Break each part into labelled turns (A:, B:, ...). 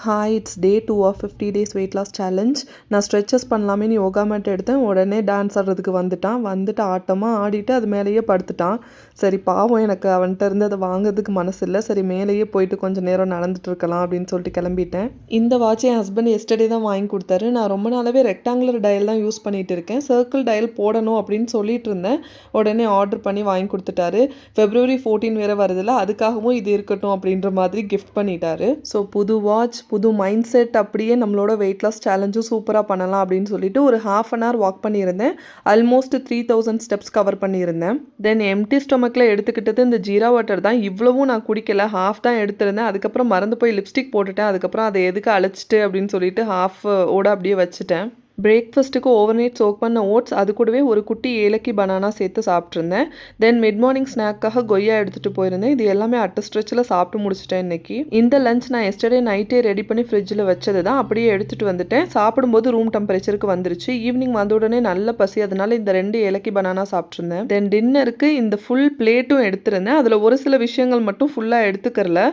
A: Hi, it's day 2 of 50 days weight loss challenge. நான் stretches பண்ணலாமேன்னு yoga mat எடுத்தேன். உடனே டான்ஸ் ஆடுறதுக்கு வந்துட்டு ஆட்டமாக ஆடிட்டு அது மேலேயே படுத்துட்டான். சரி பாவம், எனக்கு அவன்கிட்ட இருந்து அதை வாங்குறதுக்கு மனசு இல்லை. சரி மேலேயே போயிட்டு கொஞ்சம் நேரம் நடந்துட்டு இருக்கலாம் அப்படின்னு சொல்லிட்டு கிளம்பிட்டேன். இந்த வாட்ச் என் ஹஸ்பண்ட் எஸ்டர்டே தான் வாங்கி கொடுத்தாரு. நான் ரொம்ப நாளாவே ரெக்டாங்குலர் டயல் தான் யூஸ் பண்ணிட்டு இருக்கேன். சர்க்கிள் டயல் போடணும் அப்படின்னு சொல்லிட்டு இருந்தேன். உடனே ஆர்டர் பண்ணி வாங்கி கொடுத்துட்டாரு. February 14 வேறு வருதில்ல, அதுக்காகவும் இது இருக்கட்டும் அப்படின்ற மாதிரி கிஃப்ட் பண்ணிட்டாரு. ஸோ புது வாட்ச், புது மைண்ட் செட், அப்படியே நம்மளோட வெயிட் லாஸ் சேலஞ்சும் சூப்பராக பண்ணலாம் அப்படின்னு சொல்லிட்டு ஒரு ½ an hour வாக் பண்ணியிருந்தேன். ஆல்மோஸ்ட் 3000 ஸ்டெப்ஸ் கவர் பண்ணியிருந்தேன். தென் எம்டி ஸ்டொமக்கில் எடுத்துக்கிட்டது இந்த ஜீரா வாட்டர் தான். இவ்வளவும் நான் குடிக்கல, ஹாஃப் தான் எடுத்திருந்தேன். அதுக்கப்புறம் மறந்து போய் லிப்ஸ்டிக் போட்டுட்டேன். அதுக்கப்புறம் அதை எதுக்கு அழைச்சிட்டு அப்படின்னு சொல்லிட்டு ஹாஃப் ஓட அப்படியே வச்சுட்டேன். பிரேக்ஃபாஸ்ட்டுக்கு ஓவர் நைட் சோக் பண்ண ஓட்ஸ், அது கூடவே ஒரு குட்டி ஏலக்கி பனானா சேர்த்து சாப்பிட்ருந்தேன். தென் மிட் மார்னிங் ஸ்நாக்காக கொய்யா எடுத்துகிட்டு போயிருந்தேன். இது எல்லாமே அட்ட ஸ்ட்ரெச்சில் சாப்பிட்டு முடிச்சிட்டேன் இன்றைக்கி. இந்த லஞ்ச் நான் எஸ்டர்டே நைட்டே ரெடி பண்ணி ஃப்ரிட்ஜில் வச்சது தான். அப்படியே எடுத்துகிட்டு வந்துட்டேன். சாப்பிடும்போது ரூம் டெம்பரேச்சருக்கு வந்துருச்சு. ஈவினிங் வந்த உடனே நல்ல பசி, அதனால இந்த 2 ஏலக்கி பனானா சாப்பிட்ருந்தேன். தென் டின்னருக்கு இந்த ஃபுல் பிளேட்டும் எடுத்திருந்தேன். அதில் ஒரு சில விஷயங்கள் மட்டும் ஃபுல்லாக எடுத்துக்கறல.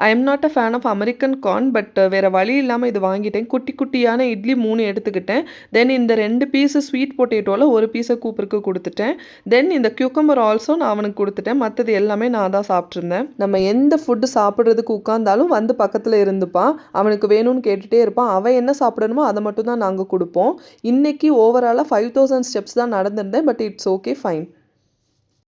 A: I am not a fan of American corn, but வேறு வழி இல்லாமல் இது வாங்கிட்டேன். குட்டி குட்டியான இட்லி 3 எடுத்துக்கிட்டேன். தென் இந்த 2 பீஸு ஸ்வீட் பொட்டேட்டோவில் ஒரு பீஸை கூப்பருக்கு கொடுத்துட்டேன். தென் இந்த கியூக்கம்பர் ஆல்சோ நான் அவனுக்கு கொடுத்துட்டேன். மற்றது எல்லாமே நான் தான் சாப்பிட்ருந்தேன். நம்ம எந்த ஃபுட்டு சாப்பிட்றதுக்கு உட்காந்தாலும் வந்து பக்கத்தில் இருந்துப்பான். அவனுக்கு வேணும்னு கேட்டுகிட்டே இருப்பான். அவன் என்ன சாப்பிடணுமோ அதை மட்டும் தான் நாங்கள் கொடுப்போம். இன்றைக்கி ஓவராலாக 5000 ஸ்டெப்ஸ் தான் நடந்திருந்தேன். But it's okay, fine.